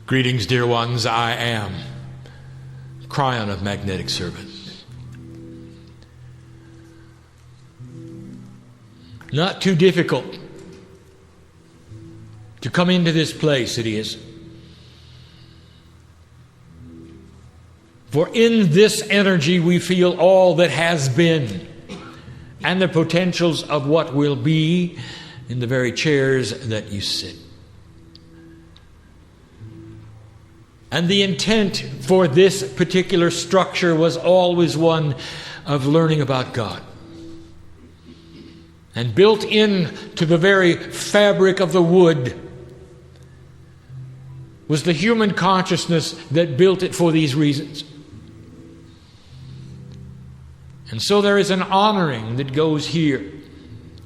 Greetings, dear ones. I am Kryon of Magnetic Service. Not too difficult to come into this place, it is. For in this energy we feel all that has been and the potentials of what will be in the very chairs that you sit. And the intent for this particular structure was always one of learning about God. And built in to the very fabric of the wood was the human consciousness that built it for these reasons. And so there is an honoring that goes here,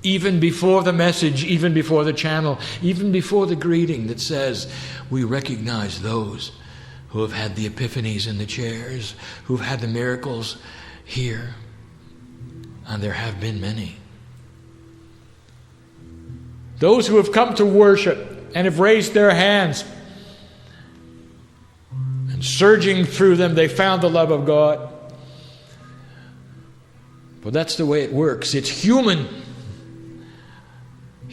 even before the message, even before the channel, even before the greeting that says, we recognize those who have had the epiphanies in the chairs, who've had the miracles here. And there have been many. Those who have come to worship and have raised their hands, and surging through them, they found the love of God. But that's the way it works. It's human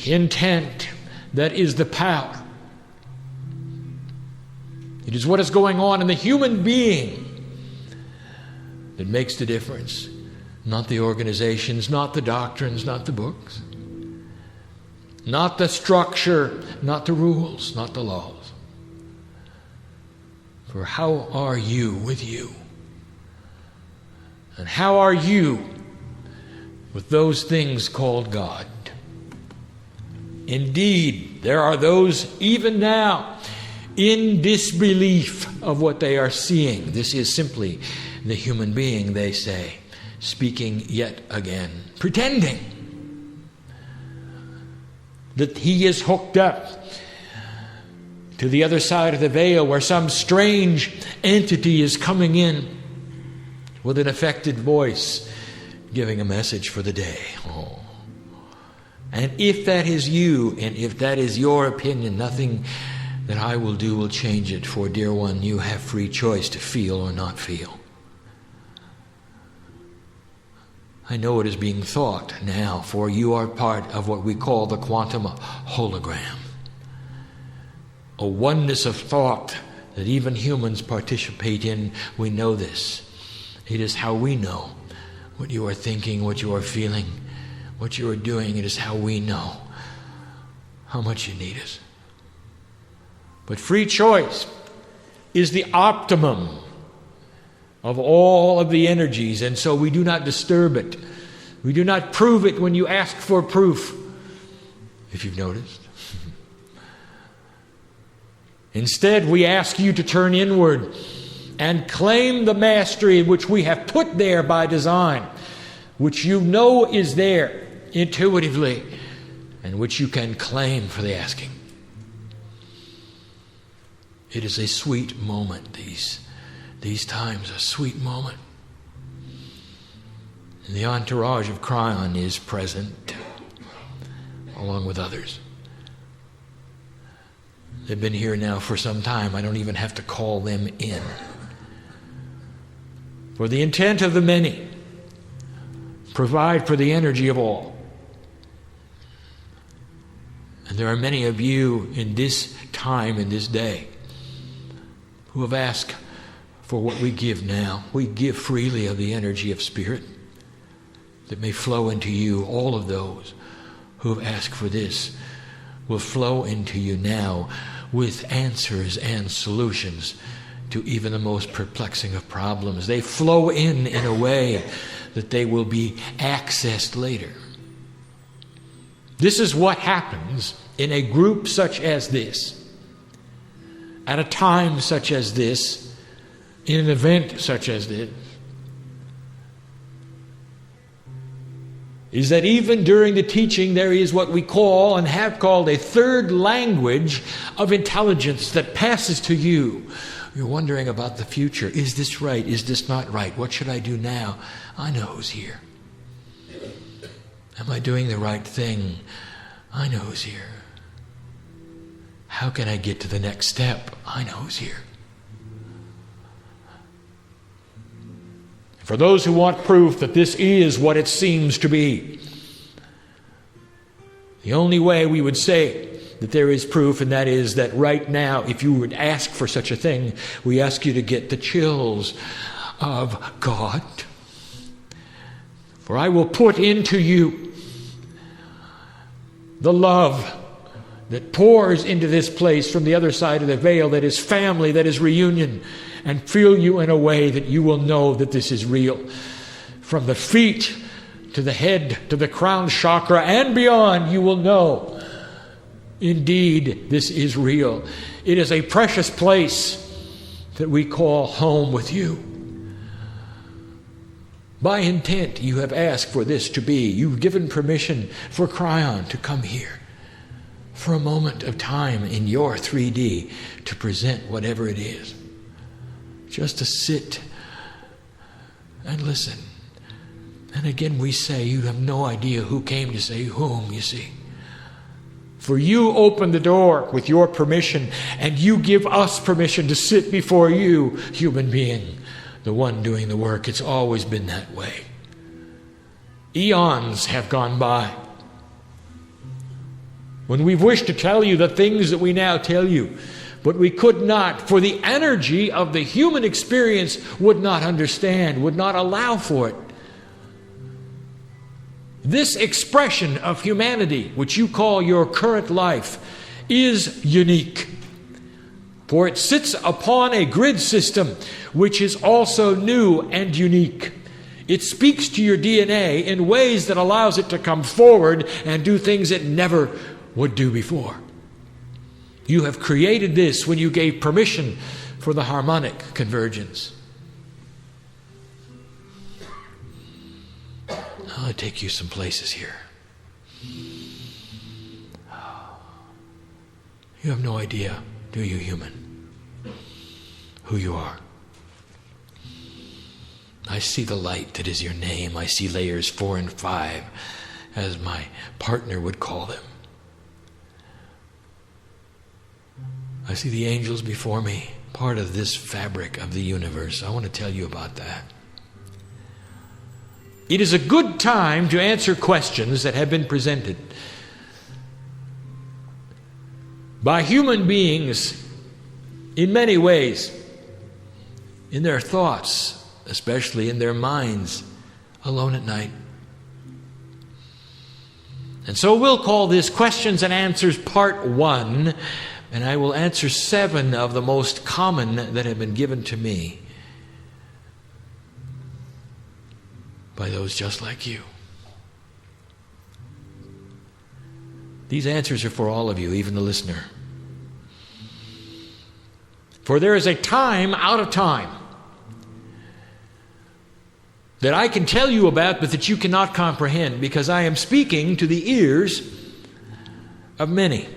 intent that is the power. It is what is going on in the human being that makes the difference. Not the organizations, not the doctrines, not the books. Not the structure, not the rules, not the laws. For how are you with you? And how are you with those things called God? Indeed, there are those even now in disbelief of what they are seeing. This is simply the human being, they say, speaking yet again, pretending that he is hooked up to the other side of the veil where some strange entity is coming in with an affected voice giving a message for the day. Oh. And if that is you, and if that is your opinion, nothing that I will do will change it. For, dear one, you have free choice to feel or not feel. I know it is being thought now, for you are part of what we call the quantum hologram. A oneness of thought that even humans participate in. We know this. It is how we know what you are thinking, what you are feeling, what you are doing. It is how we know how much you need us. But free choice is the optimum of all of the energies, and so we do not disturb it. We do not prove it when you ask for proof, if you've noticed. Instead, we ask you to turn inward and claim the mastery which we have put there by design, which you know is there intuitively, and which you can claim for the asking. It is a sweet moment, these times, a sweet moment. And the entourage of Kryon is present, along with others. They've been here now for some time. I don't even have to call them in. For the intent of the many, provide for the energy of all. And there are many of you in this time, in this day, who have asked for what we give now. We give freely of the energy of spirit that may flow into you. All of those who have asked for this will flow into you now with answers and solutions to even the most perplexing of problems. They flow in a way that they will be accessed later. This is what happens in a group such as this, at a time such as this, in an event such as this, is that even during the teaching there is what we call and have called a third language of intelligence that passes to you. You're wondering about the future. Is this right? Is this not right? What should I do now? I know who's here. Am I doing the right thing? I know who's here. how can I get to the next step? I know who's here. For those who want proof that this is what it seems to be, the only way we would say that there is proof, and that is that right now, if you would ask for such a thing, we ask you to get the chills of God. For I will put into you the love that pours into this place from the other side of the veil, that is family, that is reunion, and fill you in a way that you will know that this is real. From the feet to the head to the crown chakra and beyond, you will know, indeed, this is real. It is a precious place that we call home with you. By intent, you have asked for this to be. You've given permission for Kryon to come here for a moment of time in your 3D to present whatever it is. Just to sit and listen. And again we say, you have no idea who came to say whom, you see. For you open the door with your permission, and you give us permission to sit before you, human being, the one doing the work. It's always been that way. Eons have gone by. When we've wished to tell you the things that we now tell you, but we could not, for the energy of the human experience would not understand, would not allow for it. This expression of humanity, which you call your current life, is unique. For it sits upon a grid system which is also new and unique. It speaks to your DNA in ways that allows it to come forward and do things it never would do before. You have created this when you gave permission for the harmonic convergence. I'll take you some places here. You have no idea, do you, human, who you are? I see the light that is your name. I see layers 4 and 5, as my partner would call them. I see the angels before me, part of this fabric of the universe. I want to tell you about that. It is a good time to answer questions that have been presented by human beings in many ways, in their thoughts, especially in their minds, alone at night. And so we'll call this Questions and Answers Part 1, and I will answer 7 of the most common that have been given to me by those just like you. These answers are for all of you, even the listener. For there is a time out of time that I can tell you about, but that you cannot comprehend, because I am speaking to the ears of many.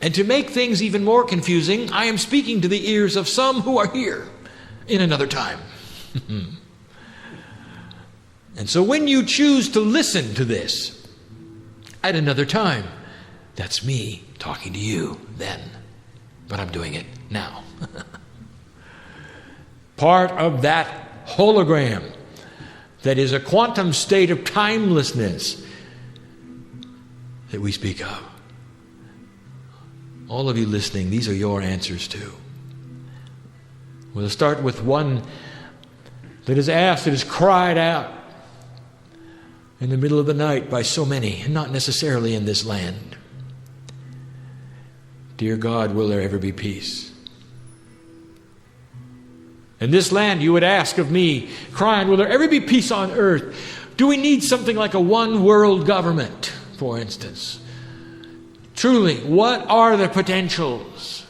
And to make things even more confusing, I am speaking to the ears of some who are here in another time. And so when you choose to listen to this at another time, that's me talking to you then. But I'm doing it now. Part of that hologram that is a quantum state of timelessness that we speak of. All of you listening, these are your answers too. We'll start with one that is asked, that is cried out in the middle of the night by so many, and not necessarily in this land. Dear God, will there ever be peace? In this land, you would ask of me, Kryon, will there ever be peace on earth? Do we need something like a one-world government, for instance? Truly, what are the potentials?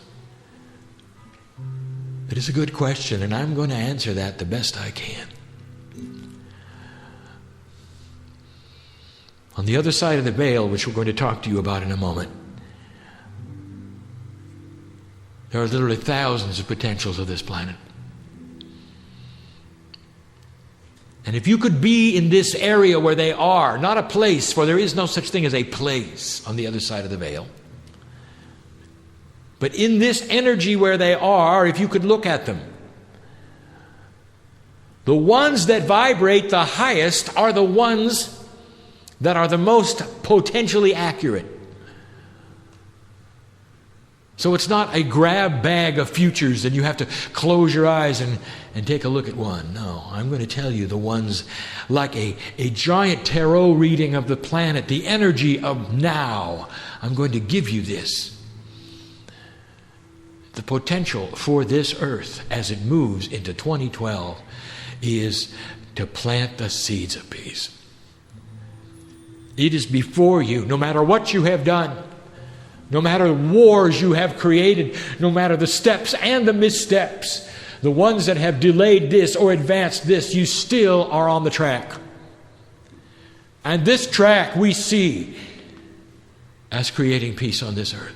It is a good question, and I'm going to answer that the best I can. On the other side of the veil, which we're going to talk to you about in a moment, there are literally thousands of potentials of this planet. And if you could be in this area where they are, not a place, for there is no such thing as a place on the other side of the veil, But in this energy where they are, if you could look at them, the ones that vibrate the highest are the ones that are the most potentially accurate. So it's not a grab bag of futures and you have to close your eyes and take a look at one. No, I'm going to tell you the ones like a giant tarot reading of the planet, the energy of now. I'm going to give you this. The potential for this earth as it moves into 2012 is to plant the seeds of peace. It is before you, no matter what you have done. No matter the wars you have created, no matter the steps and the missteps, the ones that have delayed this or advanced this, you still are on the track. And this track we see as creating peace on this earth.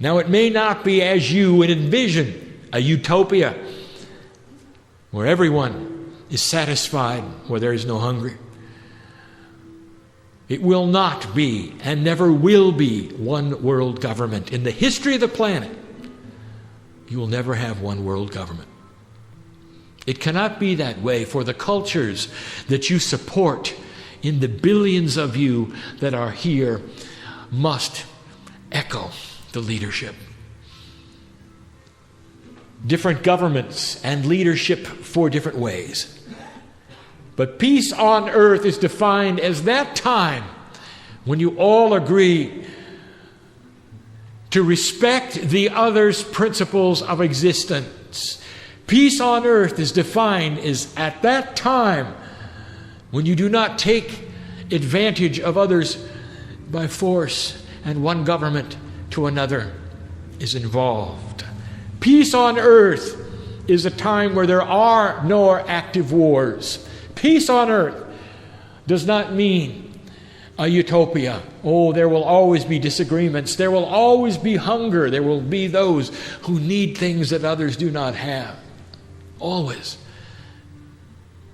Now it may not be as you would envision, a utopia where everyone is satisfied, where there is no hunger. It will not be and never will be one world government. In the history of the planet, you will never have one world government. It cannot be that way, for the cultures that you support in the billions of you that are here must echo the leadership. Different governments and leadership for different ways. But peace on earth is defined as that time when you all agree to respect the other's principles of existence. Peace on earth is defined as at that time when you do not take advantage of others by force and one government to another is involved. Peace on earth is a time where there are no active wars. Peace on earth does not mean a utopia. Oh, there will always be disagreements. There will always be hunger. There will be those who need things that others do not have. Always.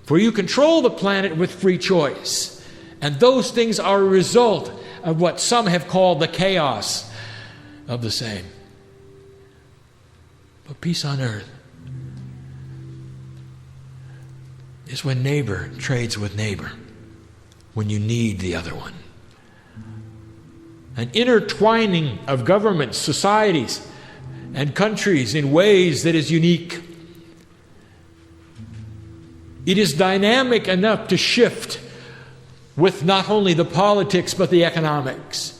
For you control the planet with free choice. And those things are a result of what some have called the chaos of the same. But peace on earth is when neighbor trades with neighbor, when you need the other one. An intertwining of governments, societies, and countries in ways that is unique. It is dynamic enough to shift with not only the politics but the economics.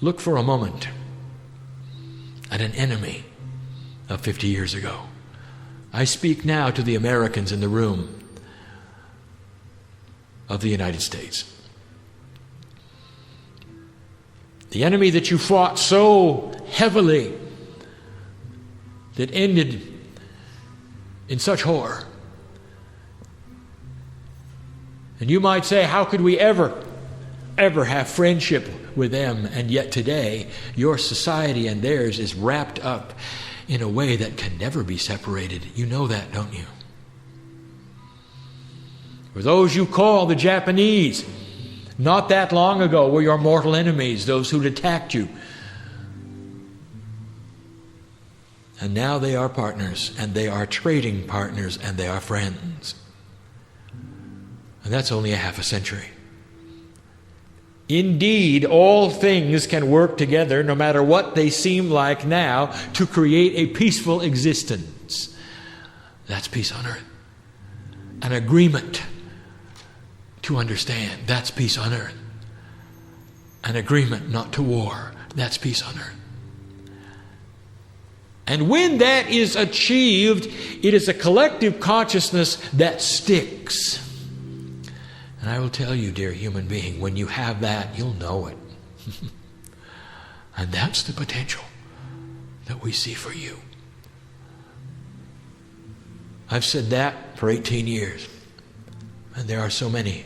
Look for a moment at an enemy of 50 years ago. I speak now to the Americans in the room of the United States. The enemy that you fought so heavily that ended in such horror. And you might say, how could we ever have friendship with them? And yet today, your society and theirs is wrapped up in a way that can never be separated. You know that, don't you? For those you call the Japanese, not that long ago were your mortal enemies, those who'd attacked you. And now they are partners, and they are trading partners, and they are friends. And that's only a half a century. Indeed, all things can work together, no matter what they seem like now, to create a peaceful existence. That's peace on earth. An agreement to understand. That's peace on earth. An agreement not to war. That's peace on earth. And when that is achieved, it is a collective consciousness that sticks. And I will tell you, dear human being, when you have that, you'll know it. And that's the potential that we see for you. I've said that for 18 years. And there are so many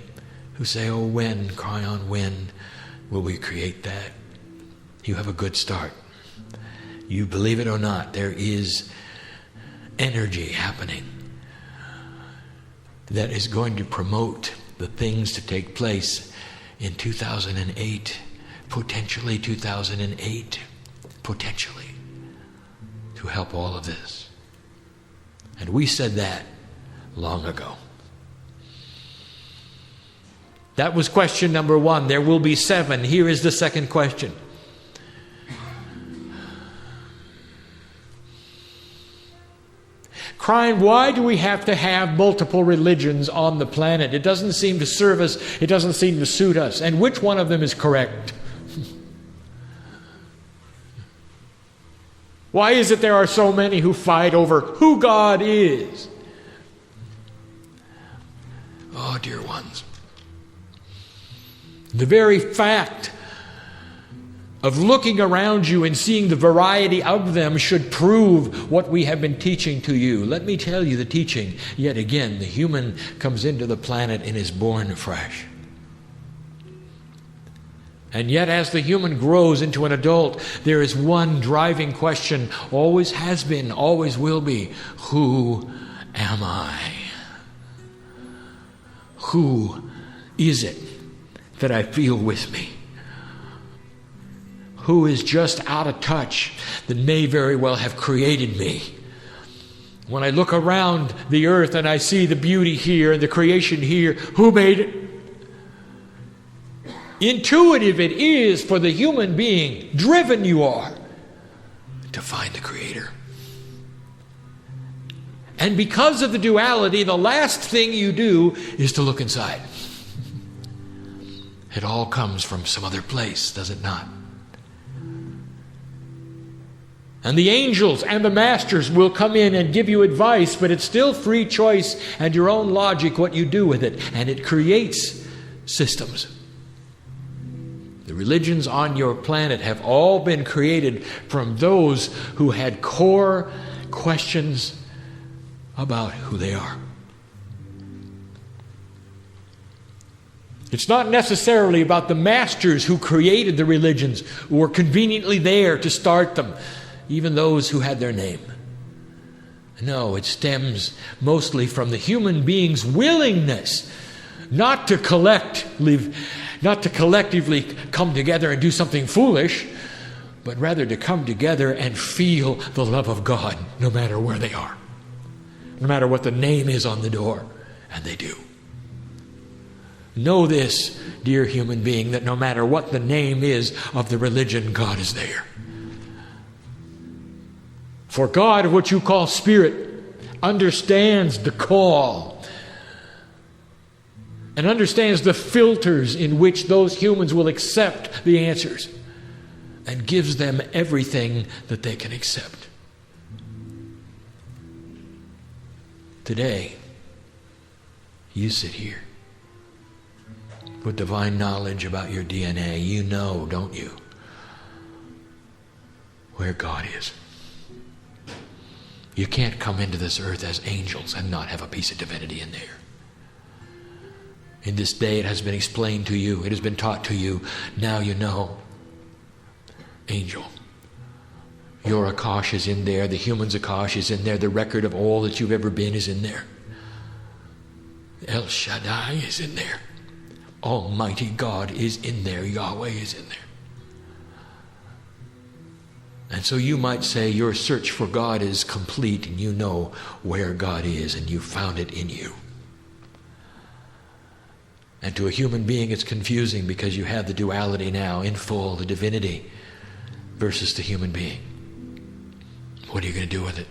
who say, oh, when, Kryon, when will we create that? You have a good start. You believe it or not, there is energy happening that is going to promote the things to take place in 2008, potentially 2008, potentially, to help all of this. And we said that long ago. That was question number 1. There will be 7. Here is the second question. Kryon, why do we have to have multiple religions on the planet? It doesn't seem to serve us. It doesn't seem to suit us. And which one of them is correct? Why is it there are so many who fight over who God is? Oh, dear ones. The very fact of looking around you and seeing the variety of them should prove what we have been teaching to you. Let me tell you the teaching. Yet again, the human comes into the planet and is born afresh. And yet as the human grows into an adult, there is one driving question, always has been, always will be, who am I? Who is it that I feel with me? Who is just out of touch that may very well have created me? When I look around the earth and I see the beauty here and the creation here, who made it? Intuitive it is for the human being, driven you are, to find the Creator. And because of the duality, the last thing you do is to look inside. It all comes from some other place, does it not? And the angels and the masters will come in and give you advice, but it's still free choice and your own logic what you do with it. And it creates systems. The religions on your planet have all been created from those who had core questions about who they are. It's not necessarily about the masters who created the religions, who were conveniently there to start them, even those who had their name. No, it stems mostly from the human being's willingness not to collectively come together and do something foolish, but rather to come together and feel the love of God no matter where they are, no matter what the name is on the door, and they do. Know this, dear human being, that no matter what the name is of the religion, God is there. For God, what you call spirit, understands the call and understands the filters in which those humans will accept the answers and gives them everything that they can accept. Today, you sit here with divine knowledge about your DNA. You know, don't you, where God is. You can't come into this earth as angels and not have a piece of divinity in there. In this day it has been explained to you, it has been taught to you, now you know. Angel. Your Akash is in there, the human's Akash is in there, the record of all that you've ever been is in there. El Shaddai is in there. Almighty God is in there, Yahweh is in there. And so you might say your search for God is complete and you know where God is and you found it in you. And to a human being it's confusing because you have the duality now in full, the divinity versus the human being. What are you going to do with it?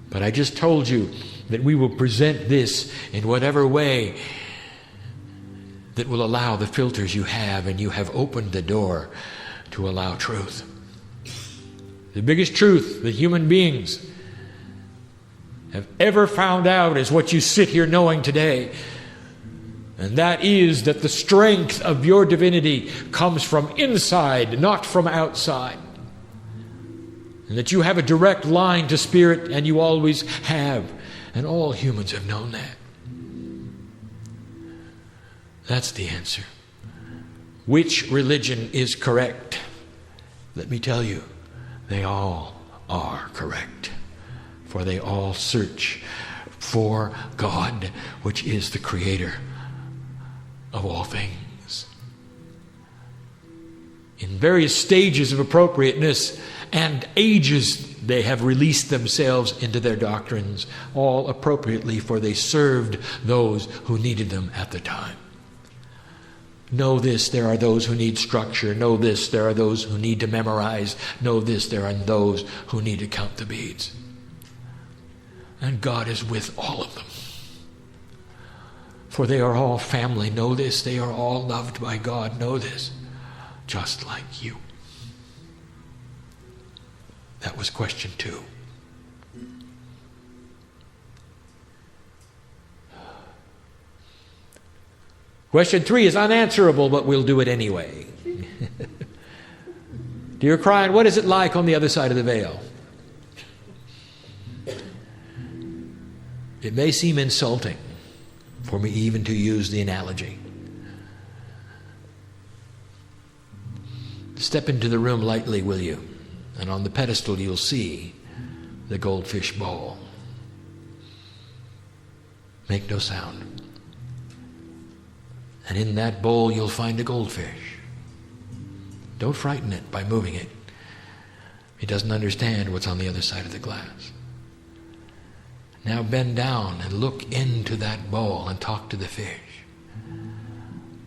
But I just told you that we will present this in whatever way that will allow the filters you have, and you have opened the door to allow truth. The biggest truth that human beings have ever found out is what you sit here knowing today. And that is that the strength of your divinity comes from inside, not from outside. And that you have a direct line to spirit, and you always have. And all humans have known that. That's the answer. Which religion is correct? Let me tell you. They all are correct, for they all search for God, which is the creator of all things. In various stages of appropriateness and ages, they have released themselves into their doctrines, all appropriately, for they served those who needed them at the time. Know this, there are those who need structure. Know this, there are those who need to memorize. Know this, there are those who need to count the beads. And God is with all of them. For they are all family. Know this, they are all loved by God. Know this, just like you. That was question 2. Question 3 is unanswerable, but we'll do it anyway. Dear Kryon, what is it like on the other side of the veil? It may seem insulting for me even to use the analogy. Step into the room lightly, will you? And on the pedestal you'll see the goldfish bowl. Make no sound. And in that bowl you'll find a goldfish. Don't frighten it by moving it. It doesn't understand what's on the other side of the glass. Now bend down and look into that bowl and talk to the fish.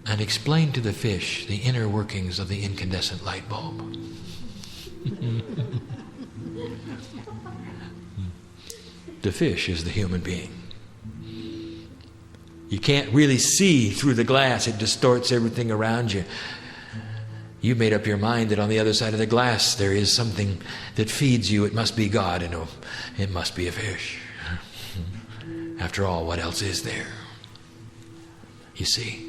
And explain to the fish the inner workings of the incandescent light bulb. The fish is the human being. You can't really see through the glass. It distorts everything around you. You made up your mind that on the other side of the glass there is something that feeds you. It must be God, and it must be a fish. After all, what else is there? You see.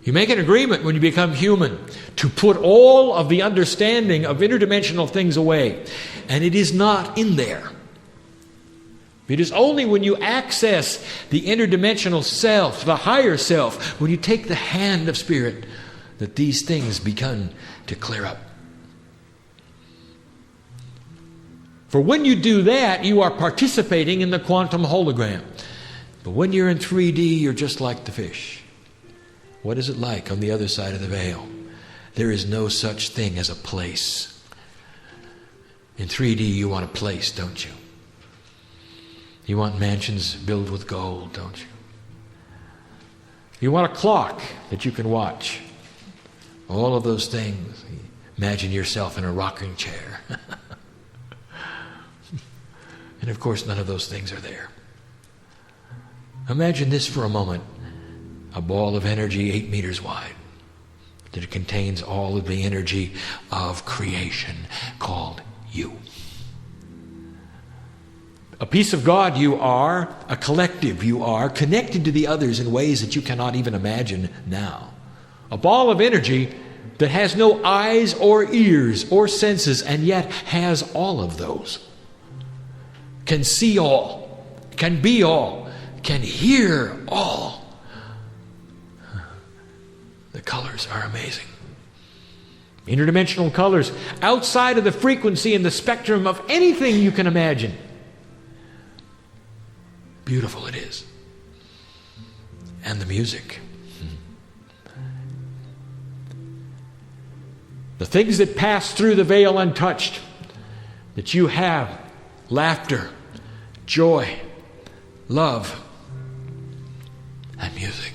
You make an agreement when you become human to put all of the understanding of interdimensional things away. And it is not in there. It is only when you access the interdimensional self, the higher self, when you take the hand of Spirit, that these things begin to clear up. For when you do that, you are participating in the quantum hologram. But when you're in 3D, you're just like the fish. What is it like on the other side of the veil? There is no such thing as a place. In 3D, you want a place, don't you? You want mansions built with gold, don't you? You want a clock that you can watch. All of those things. Imagine yourself in a rocking chair. And of course, none of those things are there. Imagine this for a moment. A ball of energy 8 meters wide that contains all of the energy of creation called you. A piece of God you are, a collective you are, connected to the others in ways that you cannot even imagine now. A ball of energy that has no eyes or ears or senses and yet has all of those. Can see all, can be all, can hear all. The colors are amazing. Interdimensional colors outside of the frequency and the spectrum of anything you can imagine. Beautiful it is. And the music. The things that pass through the veil untouched, that you have laughter, joy, love, and music.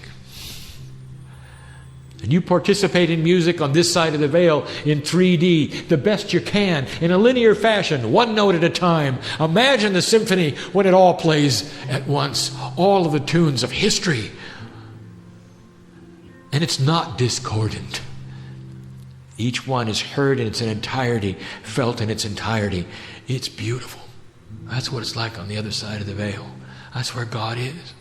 And you participate in music on this side of the veil in 3D, the best you can, in a linear fashion, one note at a time. Imagine the symphony when it all plays at once, all of the tunes of history. And it's not discordant. Each one is heard in its entirety, felt in its entirety. It's beautiful. That's what it's like on the other side of the veil. That's where God is.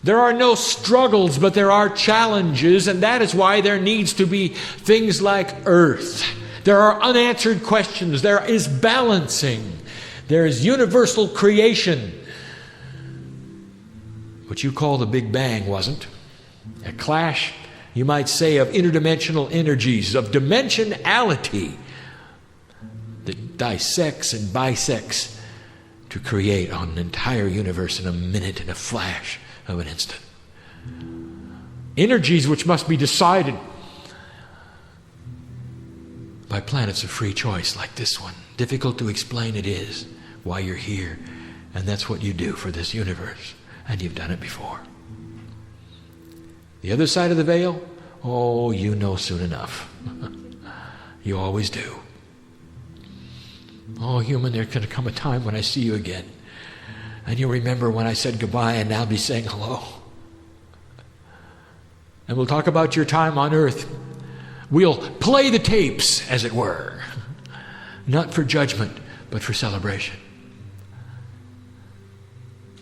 There are no struggles, but there are challenges, and that is why there needs to be things like earth. There are unanswered questions. There is balancing. There is universal creation. What you call the Big Bang wasn't. A clash, you might say, of interdimensional energies, of dimensionality that dissects and bisects to create on an entire universe in a minute, in a flash of an instant. Energies which must be decided by planets of free choice like this one. Difficult to explain it is, why you're here. And that's what you do for this universe. And you've done it before. The other side of the veil? Oh, you know soon enough. You always do. Oh, human, there's going to come a time when I see you again. And you'll remember when I said goodbye and now be saying hello. And we'll talk about your time on earth. We'll play the tapes, as it were. Not for judgment, but for celebration.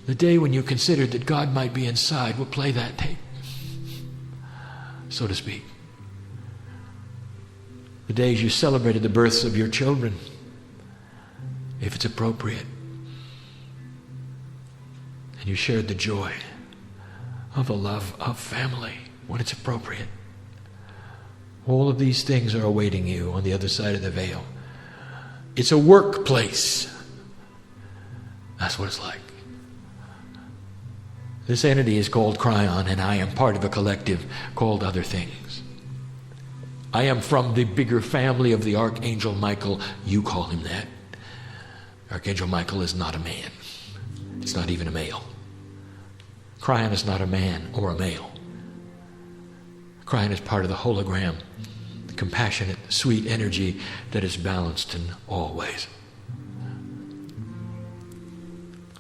The day when you considered that God might be inside, we'll play that tape, so to speak. The days you celebrated the births of your children, if it's appropriate. And you shared the joy of a love of family when it's appropriate. All of these things are awaiting you on the other side of the veil. It's a workplace. That's what it's like. This entity is called Kryon, and I am part of a collective called Other Things. I am from the bigger family of the Archangel Michael. You call him that. Archangel Michael is not a man. It's not even a male. Kryon is not a man or a male. Kryon is part of the hologram, the compassionate, sweet energy that is balanced in all ways.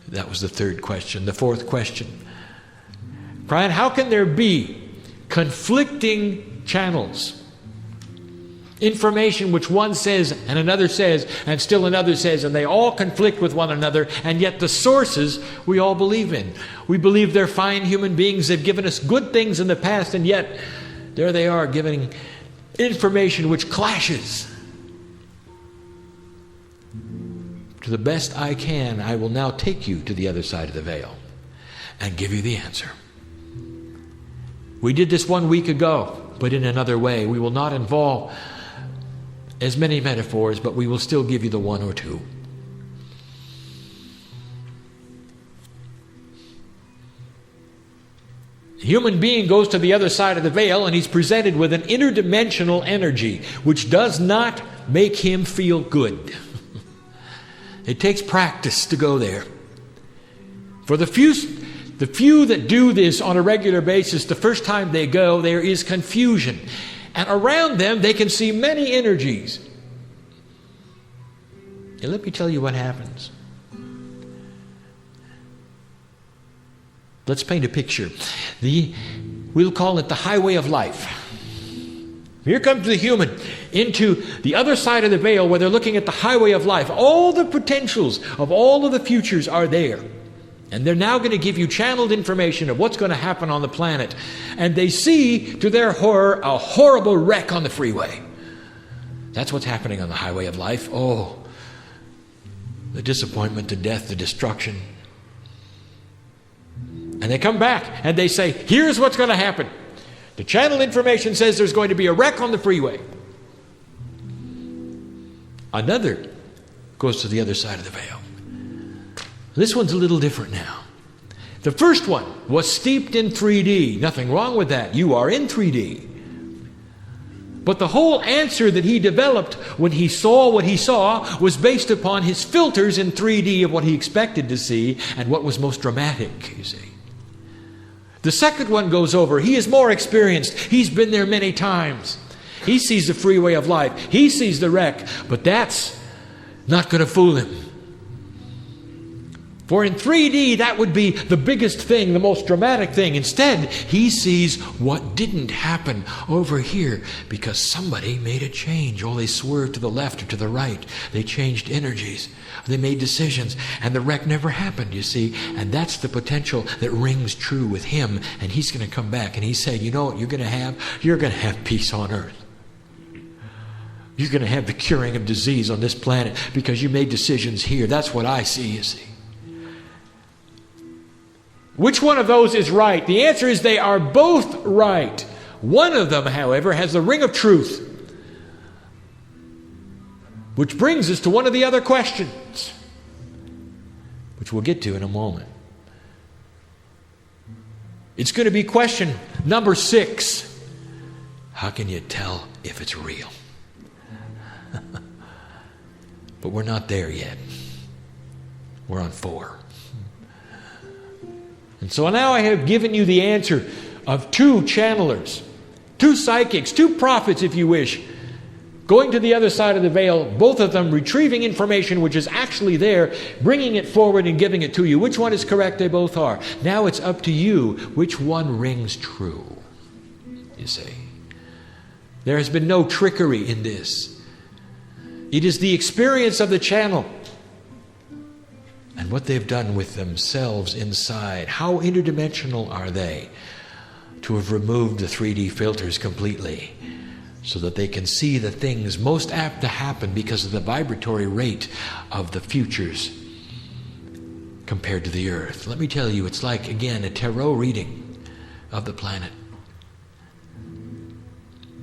That was the third question. The fourth question. Kryon, how can there be conflicting channels? Information which one says and another says and still another says, and they all conflict with one another, and yet the sources we all believe in. We believe they're fine human beings. They've given us good things in the past, and yet there they are giving information which clashes. To the best I can, I will now take you to the other side of the veil and give you the answer. We did this 1 week ago, but in another way. We will not involve as many metaphors, but we will still give you the one or two. The human being goes to the other side of the veil and he's presented with an interdimensional energy which does not make him feel good. It takes practice to go there. For the few that do this on a regular basis, the first time they go, there is confusion. And around them, they can see many energies. And let me tell you what happens. Let's paint a picture. We'll call it the highway of life. Here comes the human into the other side of the veil where they're looking at the highway of life. All the potentials of all of the futures are there. And they're now going to give you channeled information of what's going to happen on the planet. And they see, to their horror, a horrible wreck on the freeway. That's what's happening on the highway of life. Oh, the disappointment, the death, the destruction. And they come back and they say, here's what's going to happen. The channel information says there's going to be a wreck on the freeway. Another goes to the other side of the veil. This one's a little different now. The first one was steeped in 3D. Nothing wrong with that. You are in 3D. But the whole answer that he developed when he saw what he saw was based upon his filters in 3D of what he expected to see and what was most dramatic, you see. The second one goes over. He is more experienced. He's been there many times. He sees the freeway of life. He sees the wreck. But that's not going to fool him. For in 3D, that would be the biggest thing, the most dramatic thing. Instead, he sees what didn't happen over here because somebody made a change. Oh, they swerved to the left or to the right. They changed energies. They made decisions. And the wreck never happened, you see. And that's the potential that rings true with him. And he's going to come back and he's saying, you know what you're going to have? You're going to have peace on earth. You're going to have the curing of disease on this planet because you made decisions here. That's what I see, you see. Which one of those is right? The answer is they are both right. One of them, however, has the ring of truth. Which brings us to one of the other questions, which we'll get to in a moment. It's going to be question number 6. How can you tell if it's real? But we're not there yet. We're on 4. And so now I have given you the answer of 2 channelers, 2 psychics, 2 prophets, if you wish, going to the other side of the veil, both of them retrieving information which is actually there, bringing it forward and giving it to you. Which one is correct? They both are. Now it's up to you which one rings true, you see. There has been no trickery in this. It is the experience of the channel and what they've done with themselves inside. How interdimensional are they to have removed the 3D filters completely so that they can see the things most apt to happen because of the vibratory rate of the futures compared to the earth. Let me tell you, it's like, again, a tarot reading of the planet,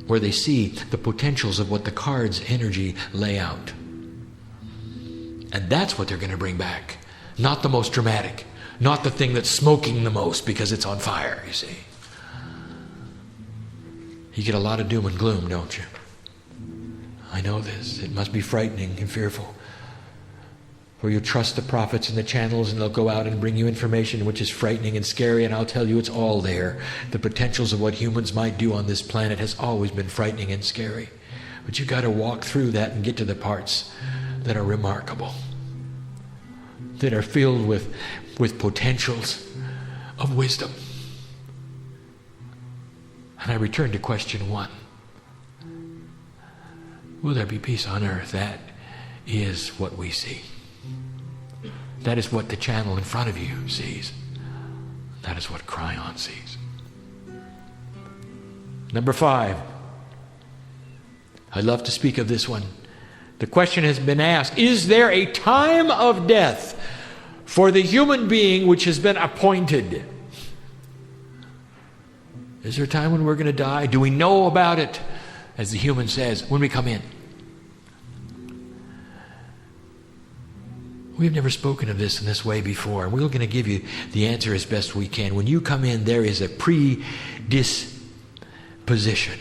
where they see the potentials of what the cards' energy lay out. And that's what they're going to bring back. Not the most dramatic. Not the thing that's smoking the most because it's on fire, you see. You get a lot of doom and gloom, don't you? I know this. It must be frightening and fearful. Where you trust the prophets and the channels and they'll go out and bring you information which is frightening and scary, and I'll tell you it's all there. The potentials of what humans might do on this planet has always been frightening and scary. But you've got to walk through that and get to the parts that are remarkable, that are filled with potentials of wisdom. And I return to question 1. Will there be peace on earth? That is what we see. That is what the channel in front of you sees. That is what Kryon sees. Number 5. I love to speak of this one. The question has been asked, is there a time of death for the human being which has been appointed? Is there a time when we're going to die? Do we know about it, as the human says, when we come in? We've never spoken of this in this way before, and we're going to give you the answer as best we can. When you come in, there is a predisposition.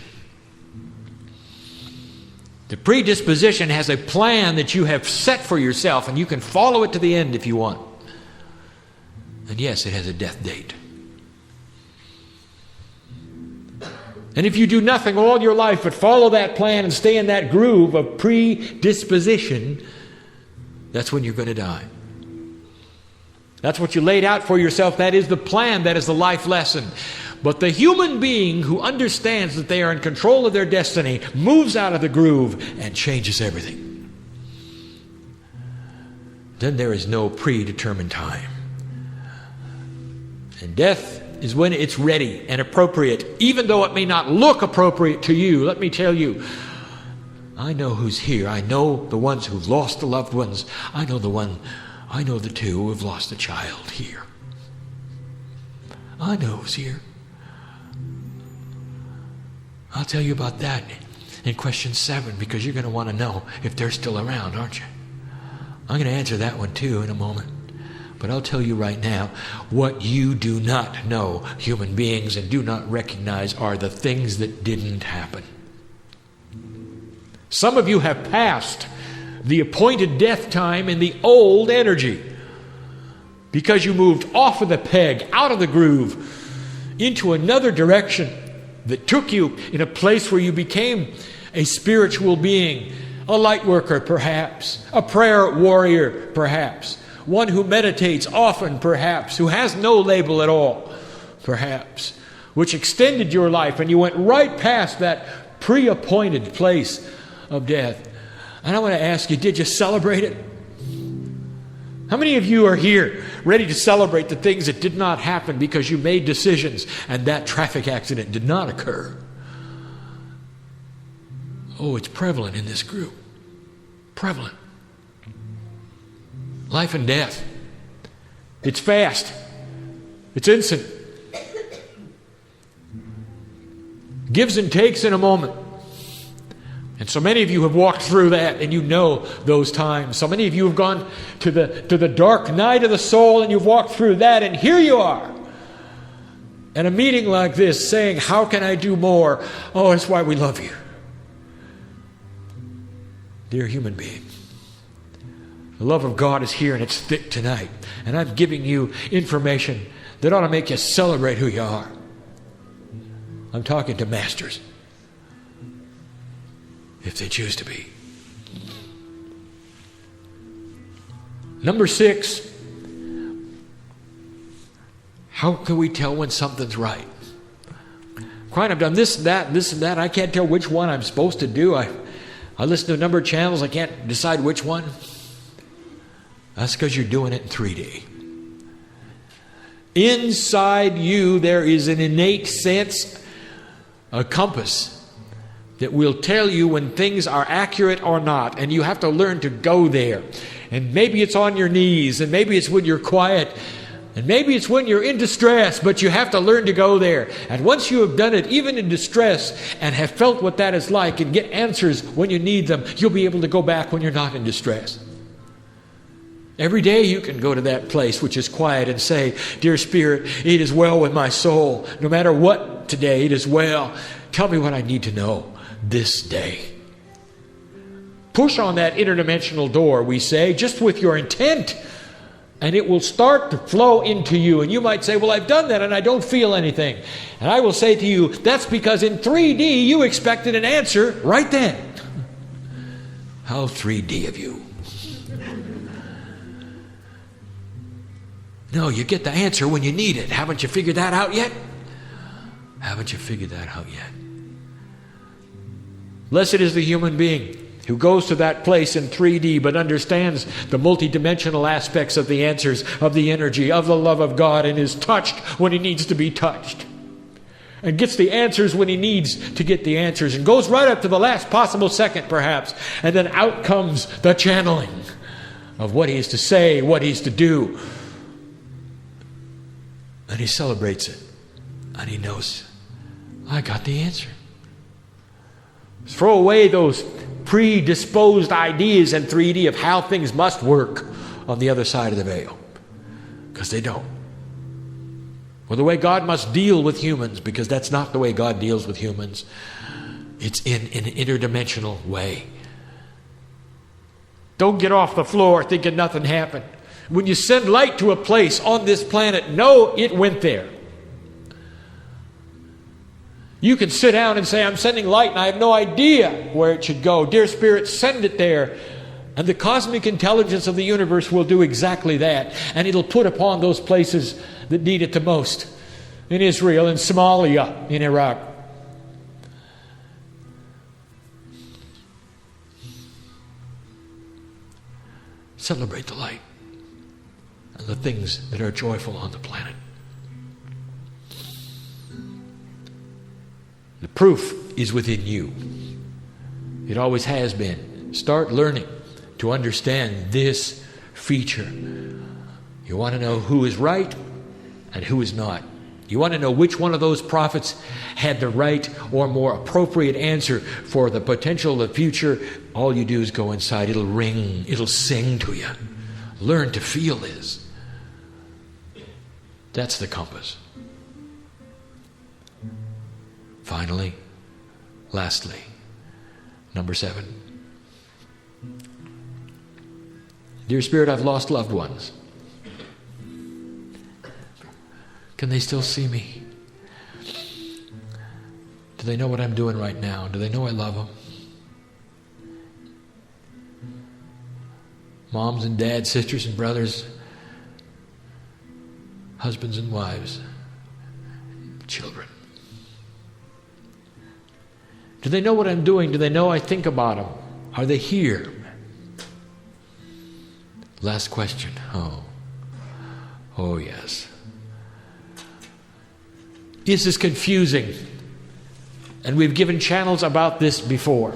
The predisposition has a plan that you have set for yourself, and you can follow it to the end if you want. And yes, it has a death date. And if you do nothing all your life but follow that plan and stay in that groove of predisposition, that's when you're going to die. That's what you laid out for yourself. That is the plan. That is the life lesson. But the human being who understands that they are in control of their destiny moves out of the groove and changes everything. Then there is no predetermined time. And death is when it's ready and appropriate, even though it may not look appropriate to you. Let me tell you, I know who's here. I know the ones who've lost the loved ones. I know the 2 who have lost a child here. I know who's here. I'll tell you about that in question 7, because you're going to want to know if they're still around, aren't you? I'm going to answer that one too in a moment. But I'll tell you right now, what you do not know, human beings, and do not recognize are the things that didn't happen. Some of you have passed the appointed death time in the old energy because you moved off of the peg, out of the groove, into another direction that took you in a place where you became a spiritual being, a light worker perhaps, a prayer warrior perhaps, one who meditates often perhaps, who has no label at all perhaps, which extended your life and you went right past that pre-appointed place of death. And I want to ask you, did you celebrate it? How many of you are here ready to celebrate the things that did not happen because you made decisions and that traffic accident did not occur? Oh, it's prevalent in this group. Prevalent. Life and death. It's fast. It's instant. Gives and takes in a moment. And so many of you have walked through that, and you know those times. So many of you have gone to the dark night of the soul, and you've walked through that, and here you are. And a meeting like this saying, how can I do more? Oh, that's why we love you. Dear human being, the love of God is here, and it's thick tonight. And I'm giving you information that ought to make you celebrate who you are. I'm talking to masters, if they choose to be. Number 6, how can we tell when something's right? Kryon, I've done this and that. I can't tell which one I'm supposed to do. I listen to a number of channels. I can't decide which one. That's because you're doing it in 3D. Inside you, there is an innate sense, a compass, that will tell you when things are accurate or not. And you have to learn to go there. And maybe it's on your knees, and maybe it's when you're quiet, and maybe it's when you're in distress, but you have to learn to go there. And once you have done it, even in distress, and have felt what that is like, and get answers when you need them, you'll be able to go back when you're not in distress. Every day you can go to that place which is quiet and say, Dear Spirit, it is well with my soul. No matter what today, it is well. Tell me what I need to know this day. Push on that interdimensional door, we say, just with your intent, and it will start to flow into you. And you might say, well, I've done that and I don't feel anything. And I will say to you, that's because in 3D you expected an answer right then. How 3D of you. No, you get the answer when you need it. Haven't you figured that out yet? Haven't you figured that out yet? Blessed is the human being who goes to that place in 3D but understands the multidimensional aspects of the answers, of the energy, of the love of God, and is touched when he needs to be touched. And gets the answers when he needs to get the answers. And goes right up to the last possible second, perhaps. And then out comes the channeling of what he is to say, what he's to do. And he celebrates it. And he knows, I got the answer. Throw away those predisposed ideas in 3D of how things must work on the other side of the veil. Because they don't. Or the way God must deal with humans, because that's not the way God deals with humans. It's in an interdimensional way. Don't get off the floor thinking nothing happened. When you send light to a place on this planet, know it went there. You can sit down and say, I'm sending light and I have no idea where it should go. Dear Spirit, send it there. And the cosmic intelligence of the universe will do exactly that. And it'll put upon those places that need it the most. In Israel, in Somalia, in Iraq. Celebrate the light and the things that are joyful on the planet. The proof is within you. It always has been. Start learning to understand this feature. You want to know who is right and who is not. You want to know which one of those prophets had the right or more appropriate answer for the potential of the future. All you do is go inside. It'll ring. It'll sing to you. Learn to feel this. That's the compass. Finally, lastly, number 7. Dear Spirit, I've lost loved ones. Can they still see me? Do they know what I'm doing right now? Do they know I love them? Moms and dads, sisters and brothers, husbands and wives, children. Do they know what I'm doing? Do they know I think about them? Are they here? Last question. Oh yes. This is confusing. And we've given channels about this before.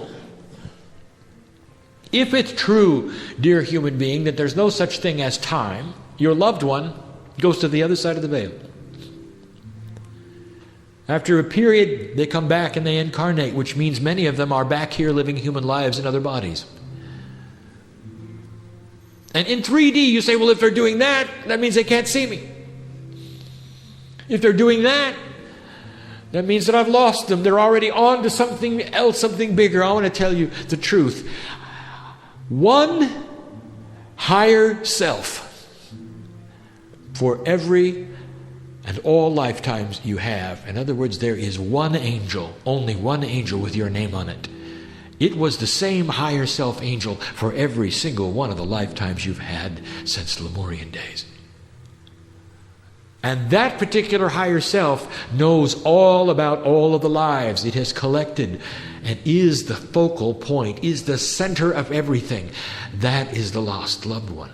If it's true, dear human being, that there's no such thing as time, your loved one goes to the other side of the veil. After a period, they come back and they incarnate, which means many of them are back here living human lives in other bodies. And in 3D, you say, well, if they're doing that, that means they can't see me. If they're doing that, that means that I've lost them. They're already on to something else, something bigger. I want to tell you the truth. One higher self for every and all lifetimes you have. In other words, there is one angel, only one angel with your name on it. It was the same higher self angel for every single one of the lifetimes you've had since Lemurian days. And that particular higher self knows all about all of the lives it has collected and is the focal point, is the center of everything. That is the lost loved one.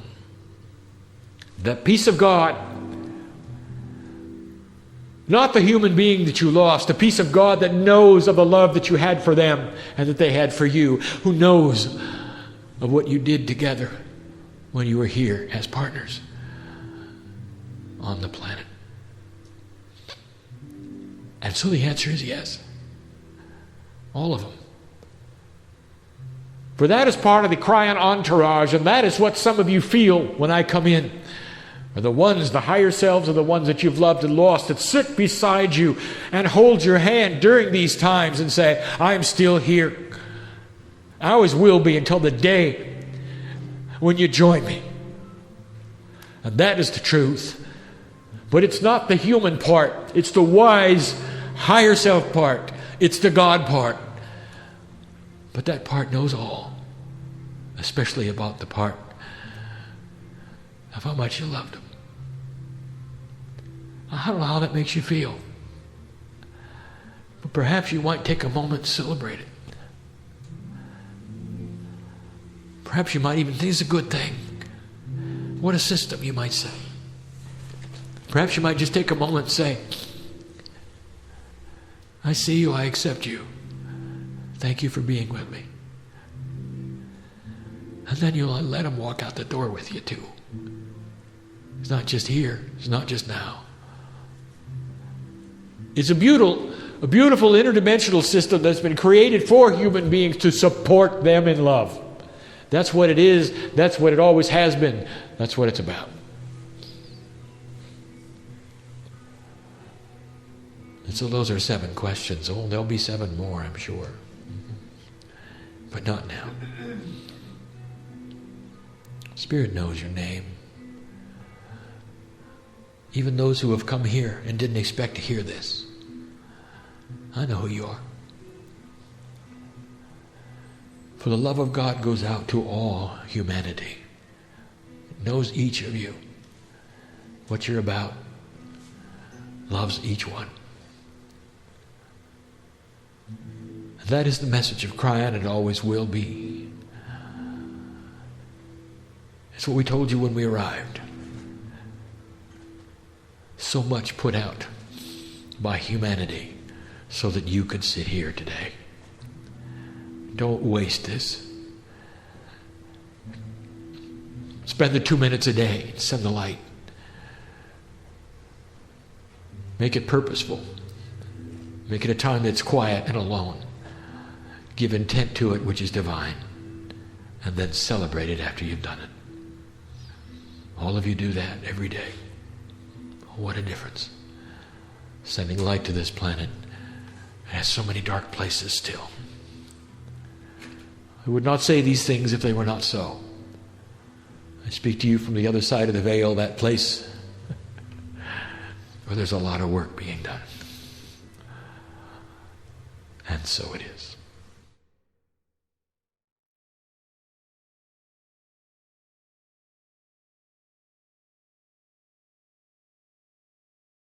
The peace of God, not the human being that you lost, the peace of God that knows of the love that you had for them and that they had for you, who knows of what you did together when you were here as partners on the planet. And so the answer is yes. All of them. For that is part of the Kryon entourage, and that is what some of you feel when I come in. Are the ones, the higher selves are the ones that you've loved and lost, that sit beside you and hold your hand during these times and say, I'm still here. I always will be until the day when you join me. And that is the truth. But it's not the human part. It's the wise, higher self part. It's the God part. But that part knows all, especially about the part of how much you loved him. I don't know how that makes you feel. But perhaps you might take a moment to celebrate it. Perhaps you might even think it's a good thing. What a system, you might say. Perhaps you might just take a moment and say, I see you, I accept you. Thank you for being with me. And then you'll let him walk out the door with you too. It's not just here. It's not just now. It's a beautiful interdimensional system that's been created for human beings to support them in love. That's what it is. That's what it always has been. That's what it's about. And so those are 7 questions. Oh, there'll be 7 more, I'm sure. But not now. Spirit knows your name. Even those who have come here and didn't expect to hear this. I know who you are. For the love of God goes out to all humanity. It knows each of you. What you're about. Loves each one. That is the message of Kryon, and it always will be. It's what we told you when we arrived. So much put out by humanity so that you could sit here today. Don't waste this. Spend the 2 minutes a day. Send the light. Make it purposeful. Make it a time that's quiet and alone. Give intent to it, which is divine. And then celebrate it after you've done it. All of you do that every day. What a difference. Sending light to this planet. It has so many dark places still. I would not say these things if they were not so. I speak to you from the other side of the veil, that place where there's a lot of work being done. And so it is.